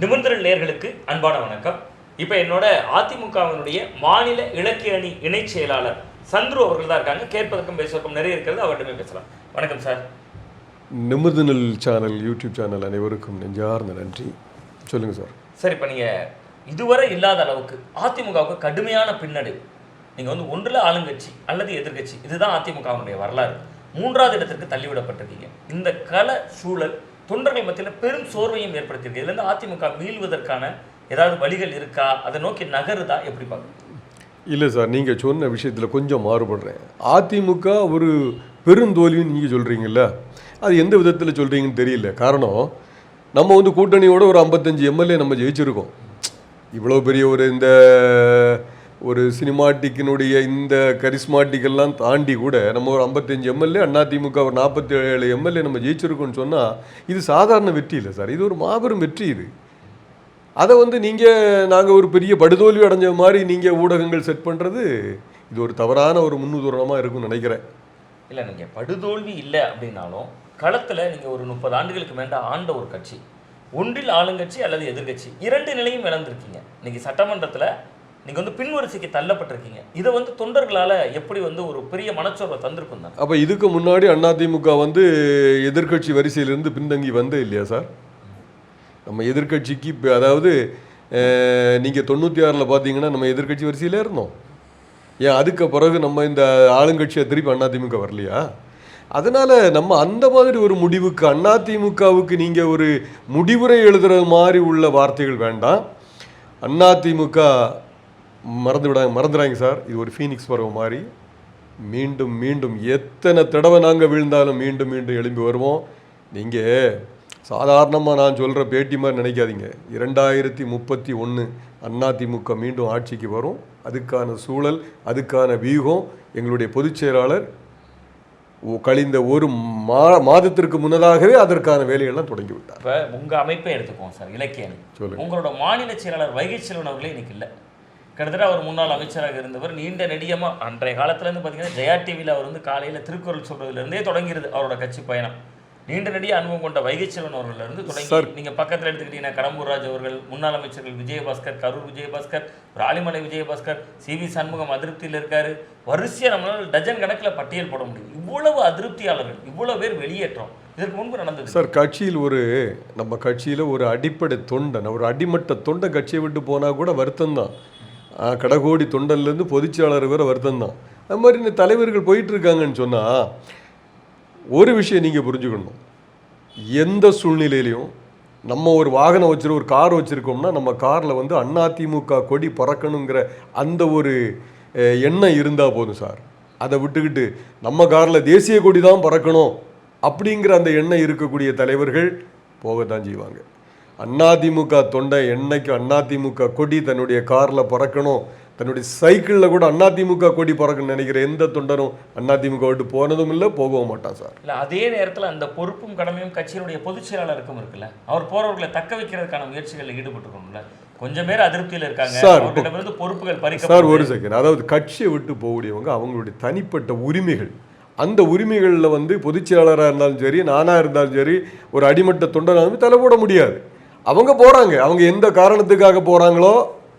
நிமிர்ந்திரல் நேயர்களுக்கு அன்பான வணக்கம். இப்போ என்னோட அதிமுகவினுடைய மாநில இலக்கிய அணி இணைச் செயலாளர் சந்துரு அவர்கள் தான் இருக்காங்க. கேட்பதற்கும் பேசுவதற்கும் நிறைய இருக்கிறது, அவர்கிட்டமே பேசலாம். வணக்கம் சார். நிமிர்ந்திரல் சேனல் யூடியூப் சேனல் அனைவருக்கும் நெஞ்சார்ந்த நன்றி. சொல்லுங்க சார். சார், இப்போ நீங்கள் இதுவரை இல்லாத அளவுக்கு அதிமுகவுக்கு கடுமையான பின்னடைவு. நீங்கள் வந்து ஒன்றில் ஆளுங்கட்சி அல்லது எதிர்கட்சி, இதுதான் அதிமுகவினுடைய வரலாறு. 3வது இடத்திற்கு தள்ளிவிடப்பட்டிருக்கீங்க. இந்த கள சூழல் தொண்டர்கள் மத்தியில் பெரும் சோர்வையும் ஏற்படுத்தியிருக்கு. இதுலேருந்து அதிமுக மீள்வதற்கான ஏதாவது வழிகள் இருக்கா? அதை நோக்கி நகருதா? எப்படி பார்க்குறீங்க? இல்லை சார், நீங்கள் சொன்ன விஷயத்தில் கொஞ்சம் மாறுபடுறேன். அதிமுக ஒரு பெருந்தோல்வின்னு நீங்கள் சொல்கிறீங்கல்ல, அது எந்த விதத்தில் சொல்கிறீங்கன்னு தெரியல. காரணம், நம்ம வந்து கூட்டணியோட ஒரு 55 எம்எல்ஏ நம்ம ஜெயிச்சிருக்கோம். இவ்வளோ பெரிய ஒரு சினிமாட்டிக்கினுடைய இந்த கரிஸ்மாட்டிக்கெல்லாம் தாண்டி கூட நம்ம ஒரு 55 எம்எல்ஏ, அதிமுக ஒரு 47 எம்எல்ஏ நம்ம ஜெயிச்சிருக்கோம்னு சொன்னால் இது சாதாரண வெற்றி இல்லை சார், இது ஒரு மாபெரும் வெற்றி. இது அதை வந்து நாங்கள் ஒரு பெரிய படுதோல்வி அடைஞ்ச மாதிரி நீங்கள் ஊடகங்கள் செட் பண்ணுறது, இது ஒரு தவறான ஒரு முன்னுதாரணமாக இருக்கும்னு நினைக்கிறேன். இல்லை, நீங்கள் படுதோல்வி இல்லை அப்படின்னாலும் களத்தில் நீங்கள் ஒரு 30 ஆண்டுகளுக்கு மேலே ஆண்ட ஒரு கட்சி, ஒன்றில் ஆளுங்கட்சி அல்லது எதிர்கட்சி, 2 நிலையும் இழந்திருக்கீங்க. இன்னைக்கு சட்டமன்றத்தில் நீங்கள் வந்து பின்வரிசைக்கு தள்ளப்பட்டிருக்கீங்க. இதை வந்து தொண்டர்களால் எப்படி வந்து ஒரு பெரிய மனச்சோர்வை தந்திருக்கும் தான். அப்போ இதுக்கு முன்னாடி அதிமுக வந்து எதிர்கட்சி வரிசையிலிருந்து பின்தங்கி வந்தே இல்லையா சார்? நம்ம எதிர்கட்சிக்கு அதாவது நீங்கள் 96 பார்த்தீங்கன்னா நம்ம எதிர்கட்சி வரிசையில் இருந்தோம். ஏன் அதுக்கு பிறகு நம்ம இந்த ஆளுங்கட்சியை திருப்பி அதிமுக வரலையா? அதனால் நம்ம அந்த மாதிரி ஒரு முடிவுக்கு, அதிமுகவுக்கு நீங்கள் ஒரு முடிவுரை எழுதுகிற மாதிரி உள்ள வார்த்தைகள் வேண்டாம். அதிமுக மறந்துடாங்க சார். இது ஒரு ஃபீனிக்ஸ் பறவை மாதிரி மீண்டும் மீண்டும் எத்தனை தடவை நாங்கள் வீழ்ந்தாலும் மீண்டும் மீண்டும் எழும்பி வருவோம். நீங்கள் சாதாரணமாக நான் சொல்கிற பேட்டி மாதிரி நினைக்காதீங்க. 2031 அதிமுக மீண்டும் ஆட்சிக்கு வரும். அதுக்கான சூழல், அதுக்கான வியூகம் எங்களுடைய பொதுச் செயலாளர் கழிந்த ஒரு மாதத்திற்கு முன்னதாகவே அதற்கான வேலைகள்லாம் தொடங்கி விட்டார். இப்போ உங்கள் அமைப்பை எடுத்துக்குவோம் சார், இலக்கிய அணி. சொல்லுங்கள். உங்களோட மாநில செயலாளர் வைகை செல்வன் அவர்களே இன்னைக்கு இல்லை. கிட்டத்தட்ட அவர் முன்னாள் அமைச்சராக இருந்தவர். நீண்ட நெடியமாக அன்றைய காலத்துலேருந்து பார்த்தீங்கன்னா ஜெயா டிவியில் அவர் வந்து காலையில் திருக்குறள் சொல்றதுலேருந்தே தொடங்கிடுது அவரோட கட்சி பயணம். நீண்ட நெடிய அனுபவம் கொண்ட வைகை செல்வன் அவர்களிருந்து தொடங்கி நீங்கள் பக்கத்தில் எடுத்துக்கிட்டீங்கன்னா கடம்பூர் ராஜ் அவர்கள், முன்னாள் அமைச்சர்கள் விஜயபாஸ்கர், கரூர் விஜயபாஸ்கர், ராலிமலை விஜயபாஸ்கர், சிவி சண்முகம் அதிருப்தியில் இருக்காரு. வரிசையாக நம்மளால் டஜன் கணக்கில் பட்டியல் போட முடியும். இவ்வளவு அதிருப்தியாளர்கள், இவ்வளவு பேர் வெளியேற்றம் இதற்கு முன்பு நடந்தது சார். கட்சியில் நம்ம கட்சியில் ஒரு அடிப்படை தொண்டன், ஒரு அடிமட்ட தொண்டை கட்சியை விட்டு போனால் கூட வருத்தம் தான். கடகோடி தொண்டன்லேருந்து பொதுச்செயலாளர் வரை வருத்தம் தான். அது மாதிரி இந்த தலைவர்கள் போயிட்டுருக்காங்கன்னு சொன்னால் ஒரு விஷயம் நீங்கள் புரிஞ்சுக்கணும். எந்த சூழ்நிலையிலையும் நம்ம ஒரு வாகனம் ஒரு கார் வச்சுருக்கோம்னா நம்ம காரில் வந்து அதிமுக கொடி பறக்கணுங்கிற அந்த ஒரு எண்ணம் இருந்தால் போதும் சார். அதை விட்டுக்கிட்டு நம்ம காரில் தேசிய கொடி தான் பறக்கணும் அப்படிங்கிற அந்த எண்ணம் இருக்கக்கூடிய தலைவர்கள் போக தான் செய்வாங்க. அதிமுக தொண்டை என்னைக்கு அதிமுக கொடி தன்னுடைய காரில் பறக்கணும், தன்னுடைய சைக்கிளில் கூட அதிமுக கொடி பறக்கணும்னு நினைக்கிற எந்த தொண்டரும் அதிமுக விட்டு போனதும் இல்லை, போகவும் மாட்டான் சார். இல்லை, அதே நேரத்தில் அந்த பொறுப்பும் கடமையும் கட்சியினுடைய பொதுச் செயலாளருக்கும் இருக்குல்ல. அவர் போறவர்களை தக்க வைக்கிறதுக்கான முயற்சிகளில் ஈடுபட்டுருக்கணும்ல. கொஞ்சம் பேர் அதிருப்தியில் இருக்காங்க சார். பொறுப்புகள் பறிக்க சார், ஒரு செகண்ட். அதாவது கட்சியை விட்டு போகக்கூடியவங்க அவங்களுடைய தனிப்பட்ட உரிமைகள், அந்த உரிமைகளில் வந்து பொதுச் செயலாளராக இருந்தாலும் சரி, நானாக இருந்தாலும் சரி, ஒரு அடிமட்ட தொண்டனாக தலை போட முடியாது. அவங்க போகிறாங்க, அவங்க எந்த காரணத்துக்காக போகிறாங்களோ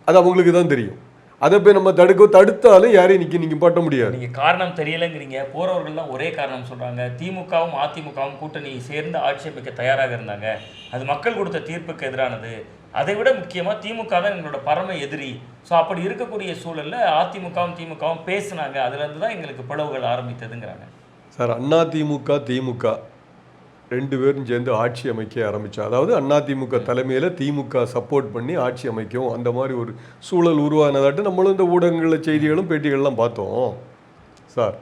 அது அவங்களுக்கு தான் தெரியும். அதை போய் நம்ம தடுத்தாலும் யாரையும் நீங்கள் பாட்ட முடியாது. நீங்கள் காரணம் தெரியலைங்கிறீங்க. போகிறவர்கள் தான் ஒரே காரணம் சொல்கிறாங்க. திமுகவும் அதிமுகவும் கூட்டணி சேர்ந்து ஆட்சி அமைக்க தயாராக இருந்தாங்க, அது மக்கள் கொடுத்த தீர்ப்புக்கு எதிரானது. அதை விட முக்கியமாக திமுக தான் எங்களோட பரம எதிரி. ஸோ அப்படி இருக்கக்கூடிய சூழலில் அதிமுகவும் திமுகவும் பேசுனாங்க, அதுலேருந்து தான் எங்களுக்கு பிளவுகள் ஆரம்பித்ததுங்கிறாங்க சார். அதிமுக திமுக 2 பேரும் சேர்ந்து ஆட்சி அமைக்க ஆரம்பித்தா, அதாவது அதிமுக தலைமையில் திமுக சப்போர்ட் பண்ணி ஆட்சி அமைக்கும், அந்த மாதிரி ஒரு சூழல் உருவானதாட்டு நம்மளும் இந்த ஊடகங்களில் செய்திகளும் பேட்டிகள்லாம் பார்த்தோம் சார்.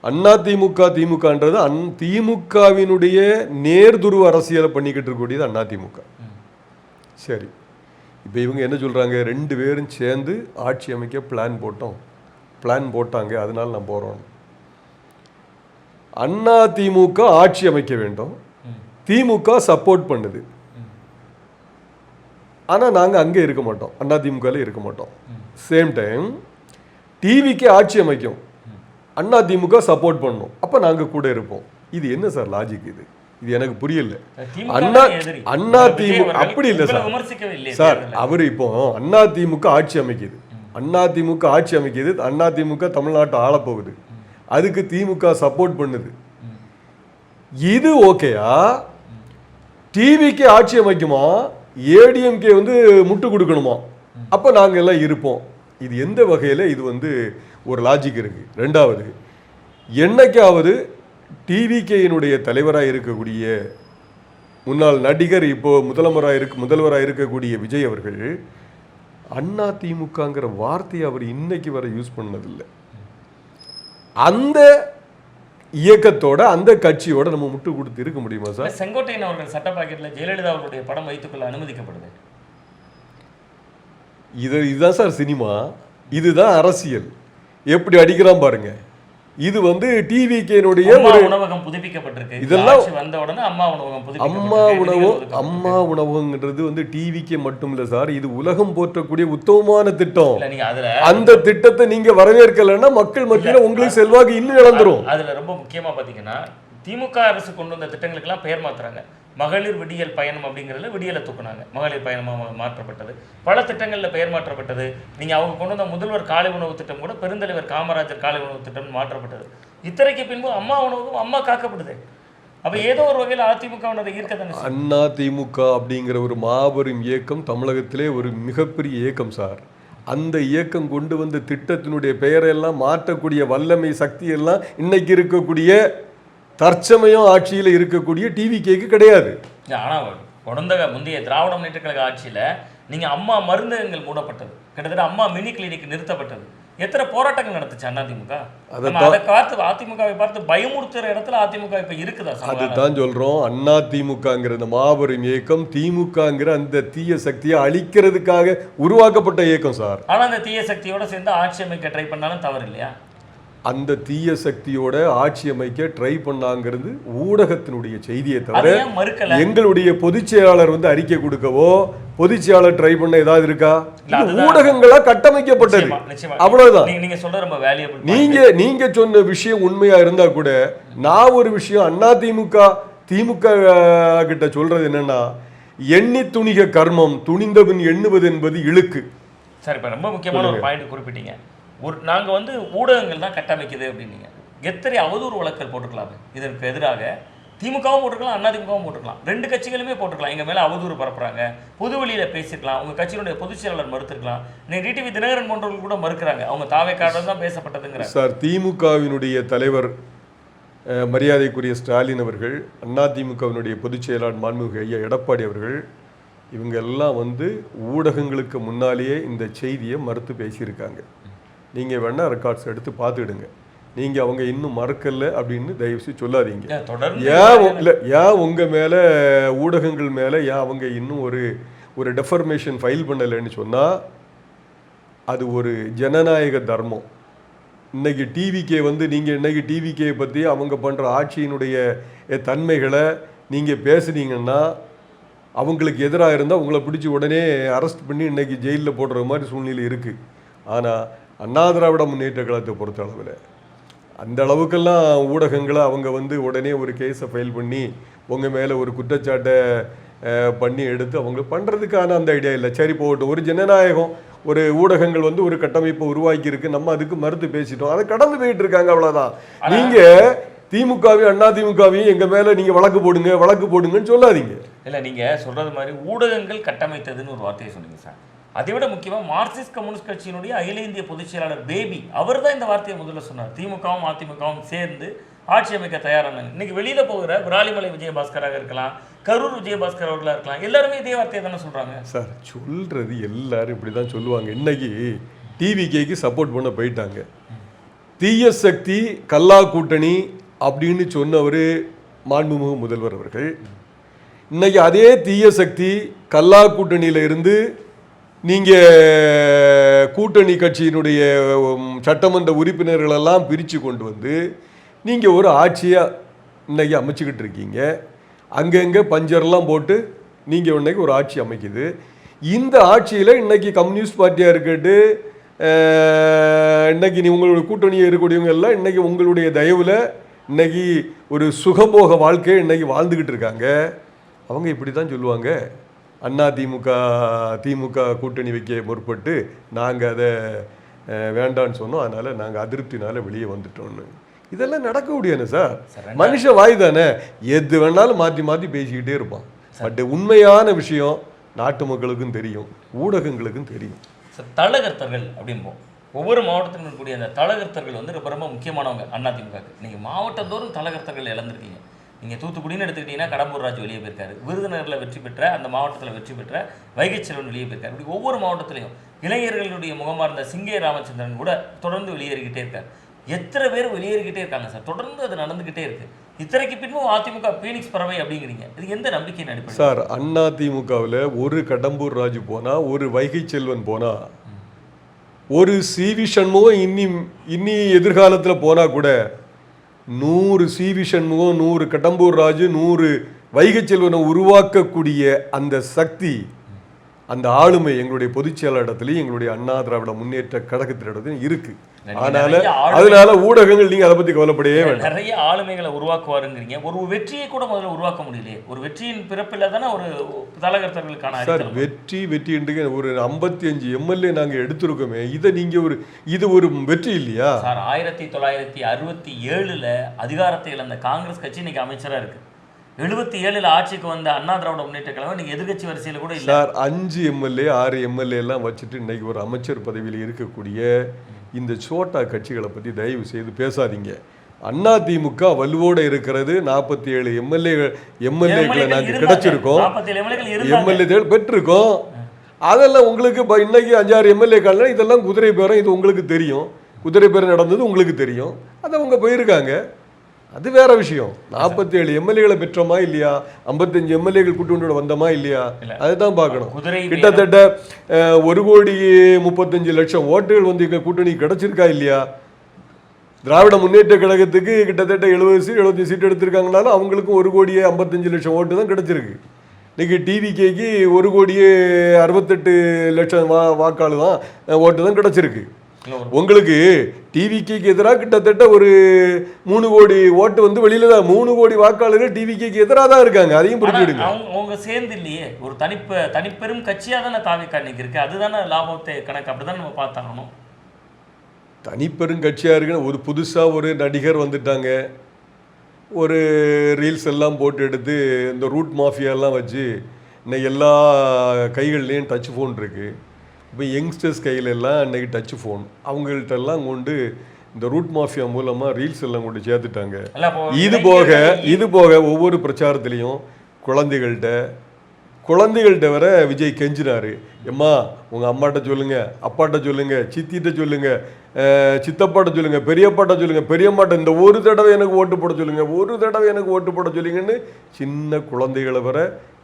அதிமுக திமுகன்றது திமுகவினுடைய நேர்துருவ அரசியலை பண்ணிக்கிட்டு இருக்கக்கூடியது அதிமுக. சரி, இப்போ இவங்க என்ன சொல்கிறாங்க? 2 பேரும் சேர்ந்து ஆட்சி அமைக்க பிளான் போட்டாங்க, அதனால நான் போகிறோம். அதிமுக ஆட்சி அமைக்க வேண்டும், திமுக சப்போர்ட் பண்ணுது. ஆனால் நாங்கள் அங்கே இருக்க மாட்டோம், அதிமுகவில் இருக்க மாட்டோம். சேம் டைம் டிவிக்கு ஆட்சி அமைக்கும், அதிமுக சப்போர்ட் பண்ணும், அப்போ நாங்கள் கூட இருப்போம். இது என்ன சார் லாஜிக்? இது இது எனக்கு புரியல. திமுக அண்ணா திமுக அப்படி இல்லை சார். விமர்சிக்கவே இல்லை சார் அவர் இப்போ அண்ணா திமுக ஆட்சி அமைக்குது, அண்ணா திமுக ஆட்சி அமைக்குது, அண்ணா திமுக தமிழ்நாட்டை ஆளப்போகுது, அதுக்கு திமுக சப்போர்ட் பண்ணுது. இது ஓகேயா? டிவிக்கு ஆட்சி அமைக்குமா, ஏடிஎம்கே வந்து முட்டு கொடுக்கணுமா, அப்போ நாங்கள் எல்லாம் இருப்போம். இது எந்த வகையில் இது வந்து ஒரு லாஜிக் இருக்கு? ரெண்டாவது, என்னைக்காவது டிவிகேயினுடைய தலைவராக இருக்கக்கூடிய முன்னாள் நடிகர் இப்போ முதல்வராக இருக்கக்கூடிய விஜய் அவர்கள் அண்ணா திமுகங்கிற வார்த்தையை அவர் இன்னைக்கு வரை யூஸ் பண்ணதில்லை. அந்த இயக்கத்தோட அந்த கட்சியோட நம்ம முட்டு கொடுத்து இருக்க முடியுமா சார்? செங்கோட்டையன் அவர்கள் சட்ட பாக்கெட்டில் ஜெயலலிதா அவருடைய படம் வைத்துக்கொள்ள அனுமதிக்கப்படுது. இதுதான் சார் சினிமா, இதுதான் அரசியல். எப்படி அடிக்கிறான் பாருங்க. இது வந்து டிவிகேனுடைய ஒரு உணவகம் புதுப்பிக்கப்பட்டிருக்கு. இதெல்லாம் வந்த உடனே அம்மா உணவகம்ன்றது வந்து டிவிகே மட்டும் இல்ல சார், இது உலகம் போற்றக்கூடிய உத்தமமான திட்டம். அந்த திட்டத்தை நீங்க வரவேற்கலன்னா மக்கள் மத்தியில உங்களுக்கு செல்வாக்கு இன்னும் இழந்துரும். அதுல ரொம்ப முக்கியமா பாத்தீங்கன்னா திமுக அரசு கொண்டு வந்த திட்டங்களுக்கெல்லாம் பெயர் மாத்துறாங்க. மகளிர் விடியல் பயணம் அப்படிங்கிறதுல விடியலை தூக்குனாங்க, மகளிர் பயணமாக மாற்றப்பட்டது. பல திட்டங்களில் பெயர் மாற்றப்பட்டது. நீங்கள் அவங்க கொண்டு வந்த முதல்வர் காலை உணவு திட்டம் கூட பெருந்தலைவர் காமராஜர் காலை உணவு திட்டம் மாற்றப்பட்டது. இத்தனைக்கு பின்பு அம்மா உணவும் அம்மா காக்கப்படுது. அப்போ ஏதோ ஒரு வகையில் அதிமுகவினரை ஈர்க்கத்தானே. அண்ணா திமுக அப்படிங்கிற ஒரு மாபெரும் இயக்கம் தமிழகத்திலே ஒரு மிகப்பெரிய இயக்கம் சார். அந்த இயக்கம் கொண்டு வந்த திட்டத்தினுடைய பெயரெல்லாம் மாற்றக்கூடிய வல்லமை சக்தி எல்லாம் இன்னைக்கு இருக்கக்கூடிய தற்சமயம் ஆட்சியில் இருக்கக்கூடிய டிவிகேக்கு கிடையாது. ஆனால் உடந்த முந்தைய திராவிட முன்னேற்ற கழக ஆட்சியில் நீங்கள் அம்மா மருந்தகங்கள் மூடப்பட்டது, கிட்டத்தட்ட அம்மா மினி கிளினிக் நிறுத்தப்பட்டது. எத்தனை போராட்டங்கள் நடத்துச்சு அதிமுக? அதை பார்த்து அதிமுகவை பார்த்து பயமுறுத்துற இடத்துல அதிமுக இப்போ இருக்குதா? அதுதான் சொல்றோம். அண்ணா திமுகங்கிற இந்த மாபெரும் இயக்கம் திமுகங்கிற அந்த தீய சக்தியை அழிக்கிறதுக்காக உருவாக்கப்பட்ட இயக்கம் சார். ஆனால் அந்த தீய சக்தியோட சேர்ந்து ஆட்சி அமைக்க ட்ரை பண்ணாலும் தவறு இல்லையா? அந்த தீய சக்தியோட ஆட்சி அமைக்க ட்ரை பண்ணாங்கிறது ஊடகத்தினுடைய செய்தியை தவிர எங்களுடைய பொதுச் செயலாளர் வந்து அறிக்கை கொடுக்கவோ பொதுச் செயலாளர் ட்ரை பண்ண ஏதாவது இருக்கா? ஊடகங்களா கட்டமைக்கப்பட்டது, அவ்வளவுதான். நீங்க சொன்ன விஷயம் உண்மையா இருந்தா கூட நான் ஒரு விஷயம் அண்ணா திமுக கிட்ட சொல்றது என்னன்னா, எண்ணி துணிக கர்மம் துணிந்தவன் எண்ணுவது என்பது இழுக்கு. சரி, இப்ப ரொம்ப முக்கியமான ஒரு பாயிண்ட் குறிப்பிட்டீங்க. நாங்கள் வந்து ஊடகங்கள் தான் கட்டமைக்குது அப்படின்னீங்க. எத்தனை அவதூறு வழக்கல் போட்டுக்கலாமே. இதற்கு எதிராக திமுகவும் போட்டுக்கலாம், அதிமுகவும் போட்டுக்கலாம், ரெண்டு கட்சிகளுமே போட்டுக்கலாம். எங்கள் மேலே அவதூறு பரப்புறாங்க, பொதுவெளியில் பேசிருக்கலாம், உங்கள் கட்சியினுடைய பொதுச் செயலாளர் மறுத்துருக்கலாம், டிடிவி தினகரன் போன்றவர்கள் கூட மறுக்கிறாங்க. அவங்க தாவேக்காரர் தான் பேசப்பட்டதுங்கிற சார். திமுகவினுடைய தலைவர் மரியாதைக்குரிய ஸ்டாலின் அவர்கள், அதிமுகவினுடைய பொதுச் செயலாளர் மாண்புமிகு ஐயா எடப்பாடி அவர்கள், இவங்க எல்லாம் வந்து ஊடகங்களுக்கு முன்னாலேயே இந்த செய்தியை மறுத்து பேசியிருக்காங்க. நீங்கள் வேணால் ரெக்கார்ட்ஸ் எடுத்து பார்த்துடுங்க. நீங்கள் அவங்க இன்னும் மறக்கலை அப்படின்னு தயவுசெய்து சொல்லாதீங்க. ஏன் உங்கள் மேலே ஊடகங்கள் மேலே ஏன் அவங்க இன்னும் ஒரு டெஃபர்மேஷன் ஃபைல் பண்ணலைன்னு சொன்னால் அது ஒரு ஜனநாயக தர்மம். இன்னைக்கு டிவிகே வந்து நீங்கள் இன்னைக்கு டிவிகே பற்றி அவங்க பண்ணுற ஆட்சியினுடைய தன்மைகளை நீங்கள் பேசுனீங்கன்னா அவங்களுக்கு எதிராக இருந்தால் உங்களை பிடிச்சி உடனே அரெஸ்ட் பண்ணி இன்னைக்கு ஜெயிலில் போடுற மாதிரி சூழ்நிலை இருக்குது. ஆனால் அண்ணா திராவிட முன்னேற்ற கழகத்தை பொறுத்த அளவில் அந்த அளவுக்கெல்லாம் ஊடகங்களை அவங்க வந்து உடனே ஒரு கேஸை ஃபைல் பண்ணி உங்கள் மேலே ஒரு குற்றச்சாட்டை பண்ணி எடுத்து அவங்க பண்ணுறதுக்கான அந்த ஐடியா இல்லை. சரி போகட்டும், ஒரு ஜனநாயகம், ஒரு ஊடகங்கள் வந்து ஒரு கட்டமைப்பை உருவாக்கி இருக்கு, நம்ம அதுக்கு மறுத்து பேசிட்டோம், அதை கடந்து போயிட்டு இருக்காங்க, அவ்வளோதான். நீங்கள் திமுகவையும் அதிமுகவையும் எங்கள் மேலே நீங்கள் வழக்கு போடுங்கன்னு சொல்லாதீங்க. இல்லை, நீங்கள் சொல்கிறது மாதிரி ஊடகங்கள் கட்டமைத்ததுன்னு ஒரு வார்த்தையை சொன்னீங்க சார். அதை விட முக்கியமாக மார்க்சிஸ்ட் கம்யூனிஸ்ட் கட்சியினுடைய அகில இந்திய பொதுச் செயலாளர் பேபி அவர் தான் இந்த வார்த்தையை முதல்ல சொன்னார். திமுகவும் அதிமுகவும் சேர்ந்து ஆட்சி அமைக்க தயாரானாங்க. இன்னைக்கு வெளியில் போகிற விராலிமலை விஜயபாஸ்கராக இருக்கலாம், கரூர் விஜயபாஸ்கர் அவர்களாக இருக்கலாம், எல்லாருமே இதே வார்த்தையை தானே சொல்கிறாங்க சார். சொல்கிறது எல்லாரும் இப்படி தான் சொல்லுவாங்க. இன்னைக்கு டிவிகேக்கு சப்போர்ட் பண்ண போயிட்டாங்க. தீய சக்தி கல்லா கூட்டணி அப்படின்னு சொன்னவர் மாண்புமிகு முதல்வர் அவர்கள். இன்னைக்கு அதே தீய சக்தி கல்லா கூட்டணியில் இருந்து நீங்கள் கூட்டணி கட்சியினுடைய சட்டமன்ற உறுப்பினர்களெல்லாம் பிரித்து கொண்டு வந்து நீங்கள் ஒரு ஆட்சியாக இன்றைக்கி அமைச்சிக்கிட்டு இருக்கீங்க. அங்கங்கே பஞ்சர்லாம் போட்டு நீங்கள் இன்றைக்கி ஒரு ஆட்சி அமைக்குது. இந்த ஆட்சியில் இன்றைக்கி கம்யூனிஸ்ட் பார்ட்டியாக இருக்கட்டு, இன்றைக்கி உங்களுடைய கூட்டணியாக இருக்கக்கூடியவங்க எல்லாம் இன்றைக்கி உங்களுடைய தயவில் இன்னைக்கு ஒரு சுகபோக வாழ்க்கையை இன்னைக்கு வாழ்ந்துக்கிட்டு இருக்காங்க. அவங்க இப்படி தான் சொல்லுவாங்க, அண்ணா திமுக கூட்டணி வைக்க முற்பட்டு நாங்கள் அதை வேண்டான்னு சொன்னோம், அதனால் நாங்கள் அதிருப்தினால வெளியே வந்துட்டோன்னு. இதெல்லாம் நடக்க முடியாது சார். மனுஷ வாய் தானே, எது வேணாலும் மாற்றி மாற்றி பேசிக்கிட்டே இருப்பான். பட் உண்மையான விஷயம் நாட்டு மக்களுக்கும் தெரியும், ஊடகங்களுக்கும் தெரியும். சார், தலகர்த்தர்கள் அப்படிம்போம். ஒவ்வொரு மாவட்டத்திலும் இருக்கக்கூடிய அந்த தலகர்த்தர்கள் வந்து ரொம்ப ரொம்ப முக்கியமானவங்க அதிமுகவுக்கு. நீங்கள் மாவட்டத்தோறும் தலகர்த்தர்கள் இழந்திருக்கீங்க. நீங்கள் தூத்துக்குடின்னு எடுத்துக்கிட்டிங்கன்னா கடம்பூர் ராஜ் வெளியே போயிருக்காரு, விருதுநகரில் வெற்றி பெற்ற அந்த மாவட்டத்தில் வெற்றி பெற்ற வைகை செல்வன் வெளியே போயிருக்காரு. இப்படி ஒவ்வொரு மாவட்டத்திலையும் இளைஞர்களுடைய முகமாக இருந்த சிங்கே ராமச்சந்திரன் கூட தொடர்ந்து வெளியேறிக்கிட்டே இருக்கார். எத்தனை பேர் வெளியேறிக்கிட்டே இருக்காங்க சார், தொடர்ந்து அது நடந்துக்கிட்டே இருக்கு. இத்தனைக்கு பின்பும் அதிமுக பீனிக்ஸ் பறவை அப்படிங்கிறீங்க, இது எந்த நம்பிக்கையின் அடிப்படை சார்? அதிமுகவில் ஒரு கடம்பூர் ராஜு போனா, ஒரு வைகை செல்வன் போனா, ஒரு சிவி சண்முகம் இன்னி எதிர்காலத்தில் போனா கூட 100 சிவி சண்முகம், 100 கடம்பூர் ராஜு, 100 வைகை செல்வனை உருவாக்கக்கூடிய அந்த சக்தி, அந்த ஆளுமை எங்களுடைய பொதுச்செயலாளர் இடத்துலையும் எங்களுடைய அண்ணா திராவிட முன்னேற்ற கழகத்திடத்துலையும் இருக்கு. அதனால ஊடகங்கள் நீங்க அதை பத்தி கவலைப்படையே வேண்டாம். நிறைய ஆளுமைகளை உருவாக்குவாருங்கிறீங்க, ஒரு வெற்றியை கூட முதல்ல உருவாக்க முடியலையே. ஒரு வெற்றியின் பிறப்பில் தானே ஒரு தலகர்த்தர்களுக்கான சார் வெற்றி என்று ஒரு 55 எம்எல்ஏ நாங்க எடுத்திருக்கோமே, இதை நீங்க இது ஒரு வெற்றி இல்லையா சார்? 1967 அதிகாரத்தை இழந்த காங்கிரஸ் கட்சி இன்னைக்கு அமைச்சரா இருக்கு. 77 ஆட்சிக்கு வந்த அண்ணா திராவிட முன்னேற்ற கழகம் இன்னைக்கு எதிர்கட்சி வரிசையில் கூட இல்லை சார். 5 எம்எல்ஏ 6 எம்எல்ஏ எல்லாம் வச்சுட்டு இன்னைக்கு ஒரு அமைச்சர் பதவியில் இருக்கக்கூடிய இந்த சோட்டா கட்சிகளை பற்றி தயவு செய்து பேசாதீங்க. அண்ணா திமுக வலுவோடு இருக்கிறது. 47 எம்எல்ஏக்களை நாங்கள் கிடைச்சிருக்கோம், எம்எல்ஏ பெற்றிருக்கோம். அதெல்லாம் உங்களுக்கு இன்னைக்கு 5-6 எம்எல்ஏக்கள்னா இதெல்லாம் குதிரை பேரம், இது உங்களுக்கு தெரியும். குதிரை பேரம் நடந்தது உங்களுக்கு தெரியும், அதை அவங்க போயிருக்காங்க, அது வேற விஷயம். 47 எம்எல்ஏகளை பெற்றோமா இல்லையா, 55 எம்எல்ஏகள் கூட்டணியோட வந்தோமா இல்லையா, அதுதான் பார்க்கணும். கிட்டத்தட்ட 1,35,00,000 ஓட்டுகள் வந்து எங்கள் கூட்டணி கிடைச்சிருக்கா இல்லையா? திராவிட முன்னேற்ற கழகத்துக்கு கிட்டத்தட்ட 70 சீட் எடுத்திருக்காங்கனாலும் அவங்களுக்கும் 1,55,00,000 ஓட்டு தான் கிடைச்சிருக்கு. இன்னைக்கு டிவிகேக்கு 1,68,00,000 வாக்காளு தான் ஓட்டு தான் கிடைச்சிருக்கு. உங்களுக்கு டிவிகேக்கு எதிராக கிட்டத்தட்ட ஒரு 3 கோடி ஓட்டு வந்து வெளியில தான், 3 கோடி வாக்காளர்கள் டிவிகேக்கு எதிராக தான் இருக்காங்க. அதையும் புரிஞ்சுடுங்க. அவங்க சேர்ந்து இல்லையே, ஒரு தனிப்பெரும் கட்சியாக தானே தாவேக்கா இன்னைக்கு இருக்கு. அதுதானே லாபத்தை கணக்கு, அப்படிதான் நம்ம பார்த்தாகணும். தனிப்பெரும் கட்சியாக இருக்குன்னு ஒரு புதுசாக ஒரு நடிகர் வந்துட்டாங்க, ஒரு ரீல்ஸ் எல்லாம் போட்டு எடுத்து இந்த ரூட் மாஃபியாலாம் வச்சு இன்னைக்கு எல்லா கைகள்லேயும் டச் ஃபோன் இருக்குது. இப்போ யங்ஸ்டர்ஸ் கையிலெல்லாம் இன்றைக்கி டச் ஃபோன், அவங்கள்ட்டெல்லாம் கொண்டு இந்த ரூட் மாஃபியா மூலமாக ரீல்ஸ் எல்லாம் கொண்டு சேர்த்துட்டாங்க. இது போக ஒவ்வொரு பிரச்சாரத்துலேயும் குழந்தைகள்கிட்ட வர விஜய் கெஞ்சினாரு, எம்மா உங்கள் அம்மாட்ட சொல்லுங்கள், அப்பாட்ட சொல்லுங்கள், சித்திட்ட சொல்லுங்கள், சித்தப்பாட்ட சொல்லுங்கள், பெரியப்பாட்ட சொல்லுங்கள், பெரியம்மாட்ட இந்த ஒரு தடவை எனக்கு ஓட்டு போட சொல்லுங்கள், ஒரு தடவை எனக்கு ஓட்டு போட சொல்லுங்கன்னு சின்ன குழந்தைகளை வர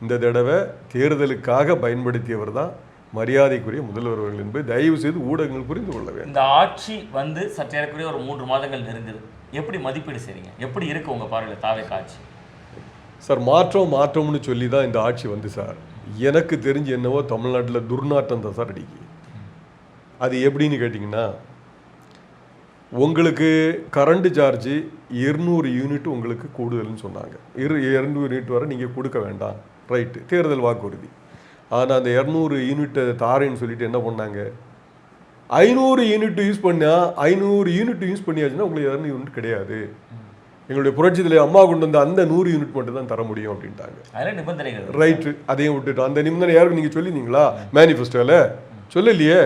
இந்த தடவை தேர்தலுக்காக பயன்படுத்தியவர் தான் மரியாதைக்குரிய முதல்வர் அவர்கள் என்பதை தயவு செய்து ஊடகங்கள் புரிந்து கொள்ள வேண்டும். இந்த ஆட்சி வந்து சற்றேறக்குரிய ஒரு 3 மாதங்கள் நெருங்குது, எப்படி மதிப்பீடு செய்றீங்க? எப்படி இருக்கு உங்க பார்வையில் தாவேக்கா ஆட்சி? சார் மாற்றம்னு சொல்லி தான் இந்த ஆட்சி வந்து சார், எனக்கு தெரிஞ்சு என்னவோ தமிழ்நாட்டில் துர்நாற்றம் தான் சார் அடிக்கு. அது எப்படின்னு கேட்டிங்கன்னா, உங்களுக்கு கரண்ட் சார்ஜ் 200 யூனிட் உங்களுக்கு கூடுதல்னு சொன்னாங்க. 200 யூனிட் வரை நீங்கள் கொடுக்க வேண்டாம், ரைட்டு, தேர்தல் வாக்குறுதி. ஆனால் அந்த 200 யூனிட்டை தாரேன்னு சொல்லிட்டு என்ன பண்ணாங்க, 500 யூனிட் யூஸ் பண்ணால் 500 யூனிட் யூஸ் பண்ணியாச்சுன்னா உங்களுக்கு 200 யூனிட் கிடையாது, எங்களுடைய புரட்சியில் அம்மா கொண்டு வந்த அந்த 100 யூனிட் மட்டும் தான் தர முடியும் அப்படின்ட்டாங்க. ரைட்டு, அதையும் விட்டுட்டோம். அந்த நிபந்தனை யாருக்கு நீங்கள் சொல்லியிருந்தீங்களா மேனிஃபெஸ்டோவில்? சொல்லலையே.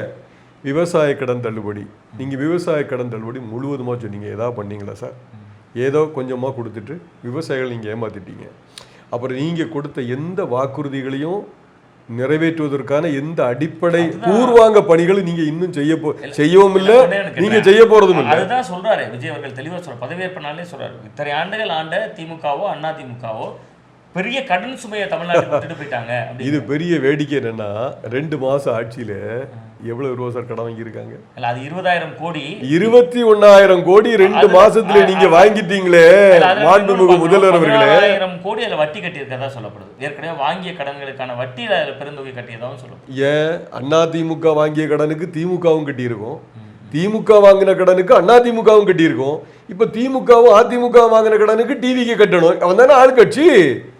விவசாய கடன் தள்ளுபடி, நீங்கள் விவசாய கடன் தள்ளுபடி முழுவதுமாக சொன்னீங்க, ஏதாவது பண்ணீங்களா சார்? ஏதோ கொஞ்சமாக கொடுத்துட்டு விவசாயிகள் நீங்கள் ஏமாற்றிட்டீங்க. அப்புறம் நீங்கள் கொடுத்த எந்த வாக்குறுதிகளையும் நிறைவேற்றுவதற்கான எந்த அடிப்படை பூர்வாங்க பணிகளை நீங்க இன்னும் செய்யவும் இல்லை, நீங்க செய்ய போறதும் இல்லை. அதுதான் சொல்றாரு விஜய் அவர்கள் தெளிவா சொல்ற, பதவியேற்பனாலே சொல்றாரு, இத்தனை ஆண்டுகள் ஆண்ட திமுகவோ அண்ணா திமுகவோ பெரிய கடன் சுமையை தமிழ்நாட்டுக்கு விட்டுட்டு போயிட்டாங்க. இது பெரிய வேடிக்கை என்னன்னா, 2 மாசம் ஆட்சியில எவ்வளவு ரூபா சார் கடன் வாங்கியிருக்காங்க? அது 20,000 கோடி, 21,000 கோடி 2 மாசத்துல நீங்க வாங்கிட்டீங்களே மாண்புமிகு முதல்வர் அவர்களே. 20,000 கோடி அதுல வட்டி கட்டி இருக்கதா சொல்லப்படுது. ஏற்கனவே வாங்கிய கடன்களுக்கான வட்டி பெருந்தொகை கட்டியதாகவும் சொல்லப்படுது. ஏன் அண்ணா திமுக வாங்கிய கடனுக்கு திமுகவும் கட்டியிருக்கும், திமுக வாங்கின கடனுக்கு அதிமுகவும் கட்டியிருக்கோம். இப்போ திமுகவும் அதிமுக வாங்கின கடனுக்கு டிவிக்கு கட்டணும். அவன் தானே ஆளுங்கட்சி,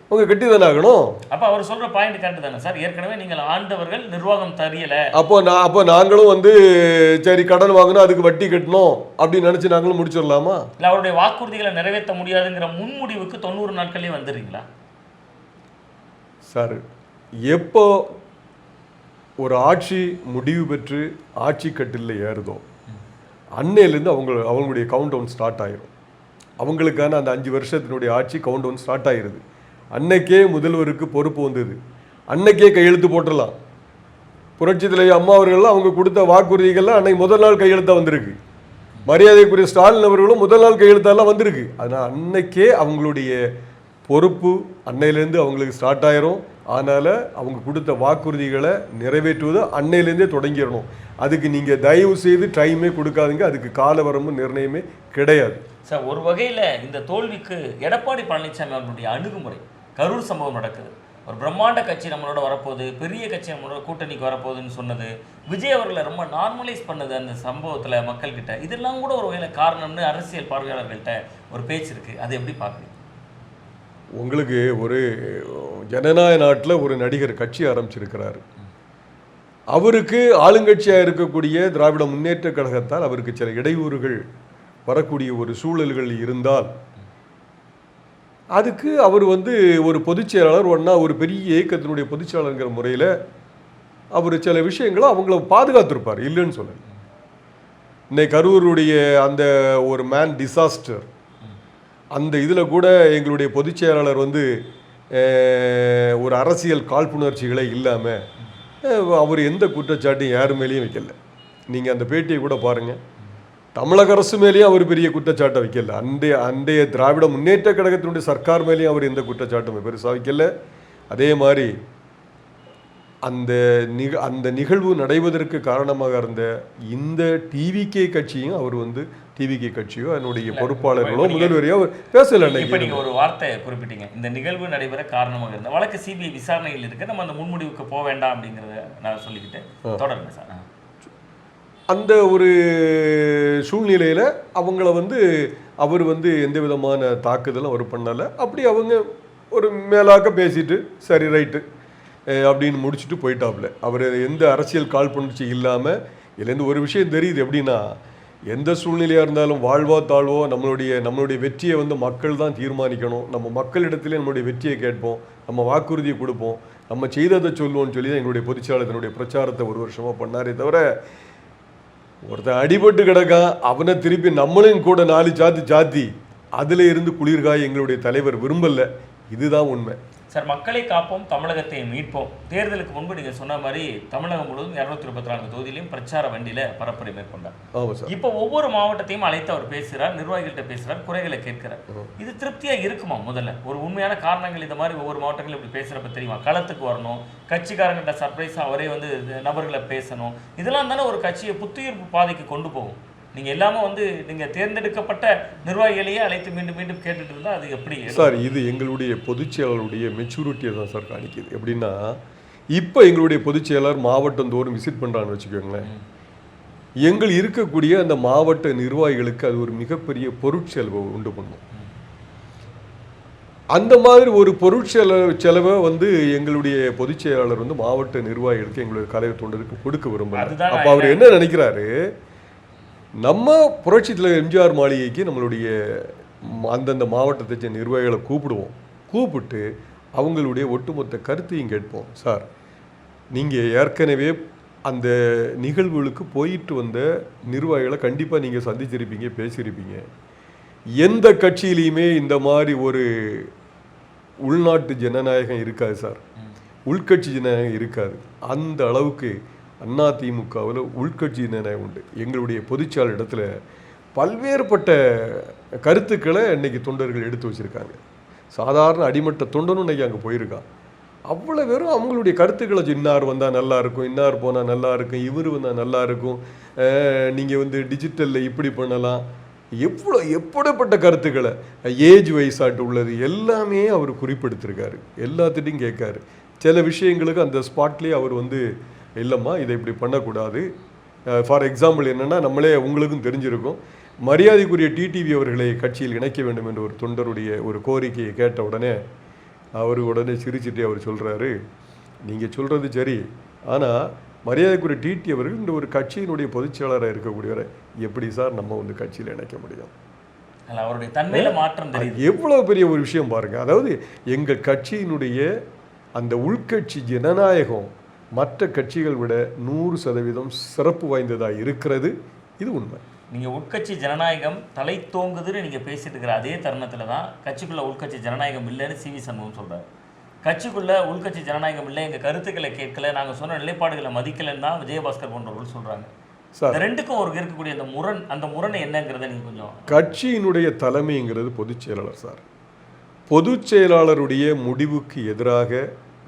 அவங்க கட்டி தானே ஆகணும். அப்ப அவர் சொல்ற பாயிண்ட் கரெக்ட் தானே சார்? ஏற்கனவே நீங்கள் ஆண்டவர்கள் நிர்வாகம் தெரியல, அப்போ நாங்களும் வந்து சரி கடன் வாங்கணும் அதுக்கு வட்டி கட்டணும் அப்படின்னு நினைச்சு நாங்களும் முடிச்சிடலாமா? இல்ல அவருடைய வாக்குறுதிகளை நிறைவேற்ற முடியாதுங்கிற முன்முடிவுக்கு 90 நாட்கள்லயே வந்துடுறீங்களா சார்? எப்போ ஒரு ஆட்சி முடிவு பெற்று ஆட்சி கட்டில் ஏறுதோ அன்னையிலேருந்து அவங்களுடைய கவுண்ட் டவுன் ஸ்டார்ட் ஆயிரும். அவங்களுக்கான அந்த 5 வருஷத்தினுடைய ஆட்சி கவுண்ட் டவுன் ஸ்டார்ட் ஆகிருது. அன்னைக்கே முதல்வருக்கு பொறுப்பு வந்தது, அன்னைக்கே கையெழுத்து போட்டுடலாம். புரட்சி தலைவர் அம்மா அவர்கள்லாம் அவங்க கொடுத்த வாக்குறுதிகள்லாம் அன்னைக்கு முதல் நாள் கையெழுத்தாக வந்திருக்கு. மரியாதைக்குரிய ஸ்டாலின் அவர்களும் முதல் நாள் கையெழுத்தாலாம் வந்திருக்கு. அதனால் அன்னைக்கே அவங்களுடைய பொறுப்பு அன்னையிலேருந்து அவங்களுக்கு ஸ்டார்ட் ஆயிரும். அதனால் அவங்க கொடுத்த வாக்குறுதிகளை நிறைவேற்றுவது அன்னையிலேருந்தே தொடங்கிடணும். அதுக்கு நீங்கள் தயவு செய்து டைமே கொடுக்காதீங்க, அதுக்கு காலவரம்பு நிர்ணயமே கிடையாது சார். ஒரு வகையில் இந்த தோல்விக்கு எடப்பாடி பழனிசாமி அவர்களுடைய அணுகுமுறை, கரூர் சம்பவம் நடக்குது, ஒரு பிரம்மாண்ட கட்சி நம்மளோட வரப்போகுது, பெரிய கட்சி நம்மளோட கூட்டணிக்கு வரப்போகுதுன்னு சொன்னது, விஜய் அவர்களை ரொம்ப நார்மலைஸ் பண்ணது அந்த சம்பவத்தில் மக்கள்கிட்ட, இதெல்லாம் கூட ஒரு வகையில் காரணம்னு அரசியல் பார்வையாளர்கள்ட்ட ஒரு பேச்சு இருக்குது. அதை எப்படி பார்க்குறீங்க? உங்களுக்கு ஒரு ஜனநாயக நாட்டில் ஒரு நடிகர் கட்சி ஆரம்பிச்சிருக்கிறாரு. அவருக்கு ஆளுங்கட்சியாக இருக்கக்கூடிய திராவிட முன்னேற்ற கழகத்தால் அவருக்கு சில இடையூறுகள் வரக்கூடிய ஒரு சூழல்கள் இருந்தால் அதுக்கு அவர் வந்து ஒரு பொதுச் செயலாளர் ஒரு பெரிய இயக்கத்தினுடைய பொதுச் செயலாளர்ங்கிற முறையில் அவர் சில விஷயங்களை அவங்கள பாதுகாத்திருப்பார், இல்லைன்னு சொல்லலை. இன்னைக்கு கரூருடைய அந்த ஒரு மேன் டிசாஸ்டர் அந்த இதில் கூட எங்களுடைய பொதுச் செயலாளர் வந்து ஒரு அரசியல் காழ்ப்புணர்ச்சிகளே இல்லாமல் அவர் எந்த குற்றச்சாட்டையும் யார் மேலேயும் வைக்கல. நீங்கள் அந்த பேட்டியை கூட பாருங்கள், தமிழக அரசு மேலேயும் அவர் பெரிய குற்றச்சாட்டை வைக்கல, அன்றைய திராவிட முன்னேற்ற கழகத்தினுடைய சர்க்கார் மேலேயும் அவர் எந்த குற்றச்சாட்டும் பெருசாக வைக்கல. அதே மாதிரி அந்த நிகழ்வு நடைவதற்கு காரணமாக இருந்த இந்த டிவிகே கட்சியும் அவர் வந்து டிவிகே கட்சியோ அதனுடைய பொறுப்பாளர்களோ முதல்வரையோ அவர் பேசல. இப்போ நீங்கள் ஒரு வார்த்தை குறிப்பிட்டீங்க, இந்த நிகழ்வு நடைபெற காரணமாக இருந்த வழக்கு சிபிஐ விசாரணையில் இருக்கு, நம்ம அந்த முன்முடிவுக்கு போக வேண்டாம் அப்படிங்கிறத நான் சொல்லிக்கிட்டு தொடருங்க சார். அந்த ஒரு சூழ்நிலையில் அவங்கள வந்து அவர் வந்து எந்த விதமான தாக்குதலும் அவர் பண்ணலை. அப்படி அவங்க ஒரு மேலாக்க பேசிட்டு சரி ரைட்டு அப்படின்னு முடிச்சுட்டு போயிட்டாப்புல. அவர் எந்த அரசியல் காழ்ப்புணர்ச்சி இல்லாமல் இதுலேருந்து ஒரு விஷயம் தெரியுது, எப்படின்னா எந்த சூழ்நிலையாக இருந்தாலும் வாழ்வோ தாழ்வோ நம்மளுடைய வெற்றியை வந்து மக்கள் தான் தீர்மானிக்கணும். நம்ம மக்களிடத்திலே நம்மளுடைய வெற்றியை கேட்போம், நம்ம வாக்குறுதியை கொடுப்போம், நம்ம செய்ததை சொல்லுவோம்னு சொல்லி தான் எங்களுடைய பொதுச்செயலாளர் தன்னுடைய பிரச்சாரத்தை 1 வருஷமாக பண்ணாரே தவிர ஒருத்தன் அடிபட்டு கிடக்கான் அவனை திருப்பி நம்மளும் கூட 4 சாத்தி அதில் இருந்து குளிர்காய் எங்களுடைய தலைவர் விரும்பலை. இதுதான் உண்மை சார். மக்களை காப்போம், தமிழகத்தை மீட்போம். தேர்தலுக்கு முன்பு நீங்கள் சொன்ன மாதிரி தமிழகம் முழுவதும் 234 தொகுதியிலையும் பிரச்சார வண்டியில் பரப்புரை மேற்கொண்டார். இப்போ ஒவ்வொரு மாவட்டத்தையும் அழைத்து அவர் பேசுகிறார், நிர்வாகிகள்கிட்ட பேசுகிறார், குறைகளை கேட்கிறார். இது திருப்தியாக இருக்குமா? முதல்ல ஒரு உண்மையான காரணங்கள் இந்த மாதிரி ஒவ்வொரு மாவட்டங்களும் இப்படி பேசுகிறப்ப தெரியுமா? களத்துக்கு வரணும், கட்சிக்காரங்கிட்ட சர்ப்ரைஸாக அவரே வந்து நபர்களை பேசணும், இதெல்லாம் தானே ஒரு கட்சியை புத்துயிர்ப்பு பாதைக்கு கொண்டு போகும். நீங்கள் எல்லாமே வந்து நீங்கள் தேர்ந்தெடுக்கப்பட்ட நிர்வாகிகளையே அழைத்து மீண்டும் மீண்டும் கேட்டுட்டு இருந்தால் அது எப்படி சார்? இது எங்களுடைய பொதுச் செயலாளருடைய மெச்சூரிட்டியை தான் சார் காணிக்குது. எப்படின்னா இப்போ எங்களுடைய பொதுச் செயலாளர் மாவட்டம் தோறும் விசிட் பண்ணுறான்னு வச்சுக்கோங்களேன், எங்கள் இருக்கக்கூடிய அந்த மாவட்ட நிர்வாகிகளுக்கு அது ஒரு மிகப்பெரிய பொருட்செலவை உண்டு பண்ணும். அந்த மாதிரி ஒரு பொருட்செலவை வந்து எங்களுடைய பொதுச் செயலாளர் வந்து மாவட்ட நிர்வாகிகளுக்கு எங்களுடைய கலை தொண்டருக்கு கொடுக்க விரும்புகிறார். அப்போ அவர் என்ன நினைக்கிறாரு, நம்ம புரட்சி தலைவர் எம்ஜிஆர் மாளிகைக்கு நம்மளுடைய அந்தந்த மாவட்டத்தை நிர்வாகிகளை கூப்பிட்டு அவங்களுடைய ஒட்டுமொத்த கருத்தையும் கேட்போம். சார், நீங்கள் ஏற்கனவே அந்த நிகழ்வுகளுக்கு போயிட்டு வந்த நிர்வாகிகளை கண்டிப்பாக நீங்கள் சந்திச்சிருப்பீங்க, பேசியிருப்பீங்க. எந்த கட்சியிலையுமே இந்த மாதிரி ஒரு உள்நாட்டு ஜனநாயகம் இருக்காது சார், உள்கட்சி ஜனநாயகம் இருக்காது. அந்த அளவுக்கு அதிமுகவில் உள்கட்சி ஜனநாயகம் உண்டு. எங்களுடைய பொதுச்சாளர் இடத்துல பல்வேறுபட்ட கருத்துக்களை இன்றைக்கி தொண்டர்கள் எடுத்து வச்சுருக்காங்க. சாதாரண அடிமட்ட தொண்டனும் இன்றைக்கி அங்கே போயிருக்கான். அவ்வளோ பேரும் அவங்களுடைய கருத்துக்களை இன்னார் வந்தால் நல்லாயிருக்கும், இன்னார் போனால் நல்லா இருக்கும், இவர் வந்தால் நல்லா இருக்கும், நீங்கள் வந்து டிஜிட்டலில் இப்படி பண்ணலாம், எப்படிப்பட்ட கருத்துக்களை ஏஜ் வைஸாட்டு உள்ளது எல்லாமே அவர் குறிப்பிடுத்திருக்காரு. எல்லாத்திட்டையும் கேட்காரு. சில விஷயங்களுக்கு அந்த ஸ்பாட்லேயே அவர் வந்து இல்லைம்மா இதை இப்படி பண்ணக்கூடாது, ஃபார் எக்ஸாம்பிள் என்னென்னா, நம்மளே உங்களுக்கும் தெரிஞ்சிருக்கும், மரியாதைக்குரிய டிடிவி அவர்களை கட்சியில் இணைக்க வேண்டும் என்ற ஒரு தொண்டருடைய ஒரு கோரிக்கையை கேட்ட உடனே அவர் உடனே சிரிச்சுட்டே அவர் சொல்கிறாரு, நீங்கள் சொல்கிறது சரி, ஆனால் மரியாதைக்குரிய டிடி அவர்கள் இந்த ஒரு கட்சியினுடைய பொதுச்செயலாளராக இருக்கக்கூடியவரை எப்படி சார் நம்ம வந்து கட்சியில் இணைக்க முடியும்? அவருடைய தன்மையில மாற்றம் தெரியுது. எவ்வளோ பெரிய ஒரு விஷயம் பாருங்கள். அதாவது எங்கள் கட்சியினுடைய அந்த உள்கட்சி ஜனநாயகம் மற்ற கட்சிகள் விட 100% சிறப்பு வாய்ந்ததாக இருக்கிறது. இது உண்மை. நீங்கள் உட்கட்சி ஜனநாயகம் தலை தோங்குதுன்னு நீங்கள் பேசிட்டு இருக்கிற அதே தருணத்தில் தான் கட்சிக்குள்ளே உள்கட்சி ஜனநாயகம் இல்லைன்னு சிவி சண்முகம் சொல்கிறார். கட்சிக்குள்ளே உள்கட்சி ஜனநாயகம் இல்லை, எங்கள் கருத்துக்களை கேட்கல, நாங்கள் சொன்ன நிலைப்பாடுகளை மதிக்கலைன்னு தான் விஜயபாஸ்கர் போன்றவர்கள் சொல்கிறாங்க. இந்த ரெண்டுக்கும் ஒரு இருக்கக்கூடிய அந்த முரண் என்னங்கிறத நீங்கள் கொஞ்சம். கட்சியினுடைய தலைமைங்கிறது பொதுச் செயலாளர் சார். பொதுச் செயலாளருடைய முடிவுக்கு எதிராக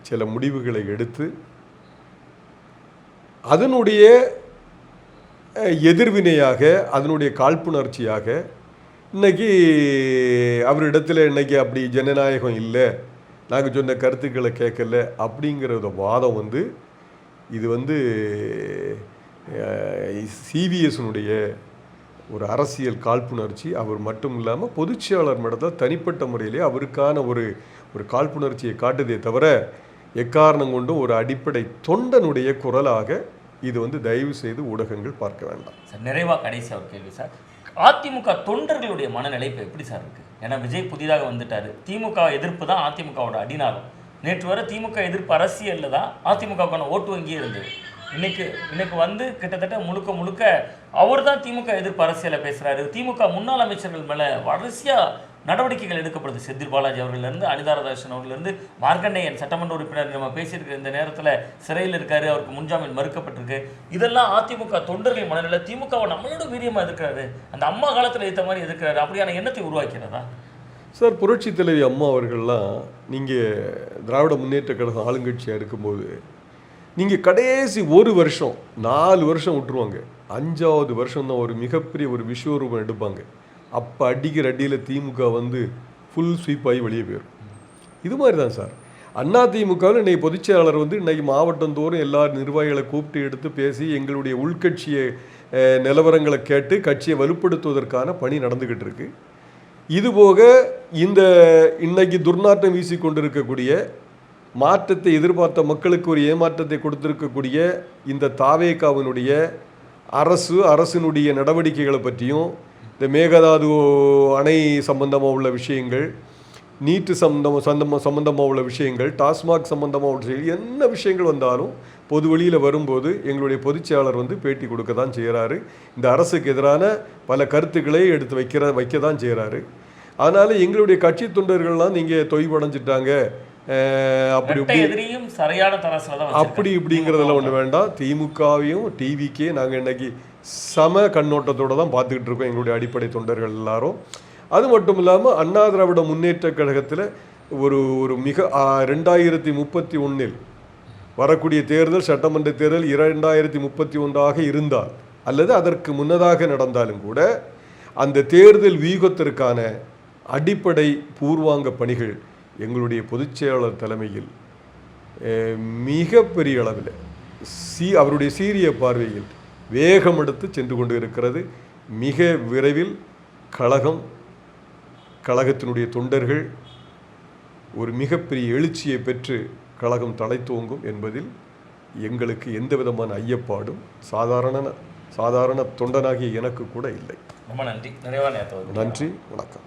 சில முடிவுகளை எடுத்து அதனுடைய எதிர்வினையாக அதனுடைய காழ்ப்புணர்ச்சியாக இன்னைக்கு அவரிடத்தில் இன்னைக்கு அப்படி ஜனநாயகம் இல்லை, நாங்கள் சொன்ன கருத்துக்களை கேட்கல அப்படிங்கிற வாதம் வந்து இது வந்து சிவிஎஸ்னுடைய ஒரு அரசியல் காழ்ப்புணர்ச்சி. அவர் மட்டும் இல்லாமல் பொதுச்செயலாளர் மட்டத்தில் தனிப்பட்ட முறையிலே அவருக்கான ஒரு காழ்ப்புணர்ச்சியை காட்டுதே தவிர எக்காரணம் கொண்டும் ஒரு அடிப்படை தொண்டனுடைய குரலாக இது வந்து தயவு செய்து ஊடகங்கள் பார்க்க வேண்டாம் சார். நிறைவாக கடைசி ஒரு கேள்வி சார், அதிமுக தொண்டர்களுடைய மனநிலை இப்போ எப்படி சார் இருக்குது? ஏன்னா விஜய் புதிதாக வந்துட்டார், திமுக எதிர்ப்பு தான் அதிமுகவோட அடிநாளம். நேற்று வரை திமுக எதிர்ப்பு அரசியலில் தான் அதிமுகவுக்கான ஓட்டு வங்கியே இருந்தது. இன்னைக்கு வந்து கிட்டத்தட்ட முழுக்க அவர் தான் திமுக எதிர்ப்பு அரசியலை பேசுகிறாரு. திமுக முன்னாள் அமைச்சர்கள் மேலே வரிசையாக நடவடிக்கைகள் எடுக்கப்படுது. செந்தில் பாலாஜி அவர்களிருந்து அனிதா ராதாகிருஷ்ணன் அவர்களிருந்து மார்க்கண்டேயன் சட்டமன்ற உறுப்பினர் நம்ம பேசியிருக்கிற இந்த நேரத்தில் சிறையில் இருக்காரு, அவருக்கு முன்ஜாமீன் மறுக்கப்பட்டிருக்கு. இதெல்லாம் அதிமுக தொண்டர்கள் மனநிலை. திமுகவை நம்மளோட வீரியமாக எதிர்க்கிறாரு, அந்த அம்மா காலத்தில் ஏற்ற மாதிரி எதிர்க்கிறாரு. அப்படியான எண்ணத்தை உருவாக்கிறதா சார்? புரட்சி தலைவி அம்மா அவர்கள்லாம் நீங்கள் திராவிட முன்னேற்ற கழகம் ஆளுங்கட்சியாக இருக்கும்போது நீங்கள் கடைசி ஒரு வருஷம் 4 வருஷம் விட்டுருவாங்க, 5வது வருஷம் தான் ஒரு மிகப்பெரிய ஒரு விஸ்வரூபம் எடுப்பாங்க. அப்போ அடிக்கிற அடியில் திமுக வந்து ஃபுல் ஸ்வீப் ஆகி வெளியே போயிடும். இது மாதிரி தான் சார் அதிமுகவில் இன்றைக்கி பொதுச்செயலாளர் வந்து இன்றைக்கி மாவட்டந்தோறும் எல்லா நிர்வாகிகளை கூப்பிட்டு எடுத்து பேசி எங்களுடைய உள்கட்சியை நிலவரங்களை கேட்டு கட்சியை வலுப்படுத்துவதற்கான பணி நடந்துக்கிட்டு இருக்கு. இதுபோக இன்னைக்கு துர்நாற்றம் வீசி கொண்டிருக்கக்கூடிய மாற்றத்தை எதிர்பார்த்த மக்களுக்கு ஒரு ஏமாற்றத்தை கொடுத்திருக்கக்கூடிய இந்த தாவேகாவினுடைய அரசினுடைய நடவடிக்கைகளை பற்றியும், இந்த மேகதாது அணை சம்பந்தமாக உள்ள விஷயங்கள், நீட்டு சம்பந்தமாக உள்ள விஷயங்கள், டாஸ்மாக் சம்பந்தமாக உள்ள விஷயங்கள், என்ன விஷயங்கள் வந்தாலும் பொது வெளியில் வரும்போது எங்களுடைய பொதுச்செயலாளர் வந்து பேட்டி கொடுக்க தான் செய்கிறாரு. இந்த அரசுக்கு எதிரான பல கருத்துக்களை எடுத்து வைக்க தான் செய்கிறாரு. அதனால் எங்களுடைய கட்சி தொண்டர்கள்லாம் நீங்கள் தொய்வடைஞ்சிட்டாங்க அப்படி இப்படிங்கிறதெல்லாம் ஒன்று வேண்டாம். திமுகவையும் டிவிக்கே நாங்கள் இன்னைக்கு சம கண்ணோட்டத்தோடு தான் பார்த்துக்கிட்டு இருக்கோம், எங்களுடைய அடிப்படை தொண்டர்கள் எல்லாரும். அது மட்டும் இல்லாமல் அண்ணா திராவிட முன்னேற்ற கழகத்தில் ஒரு மிக 2031 வரக்கூடிய தேர்தல், சட்டமன்ற தேர்தல் 2031 இருந்தால் அல்லது அதற்கு முன்னதாக நடந்தாலும் கூட அந்த தேர்தல் வியூகத்திற்கான அடிப்படை பூர்வாங்க பணிகள் எங்களுடைய பொதுச்செயலாளர் தலைமையில் மிகப்பெரிய அளவில் அவருடைய சீரிய பார்வையில் வேகம் எடுத்து சென்று கொண்டு இருக்கிறது. மிக விரைவில் கழகத்தினுடைய தொண்டர்கள் ஒரு மிகப்பெரிய எழுச்சியை பெற்று கழகம் தலைத்தோங்கும் என்பதில் எங்களுக்கு எந்த விதமான ஐயப்பாடும் சாதாரண தொண்டனாகிய எனக்கு கூட இல்லை. ரொம்ப நன்றி. நிறைவான நன்றி, வணக்கம்.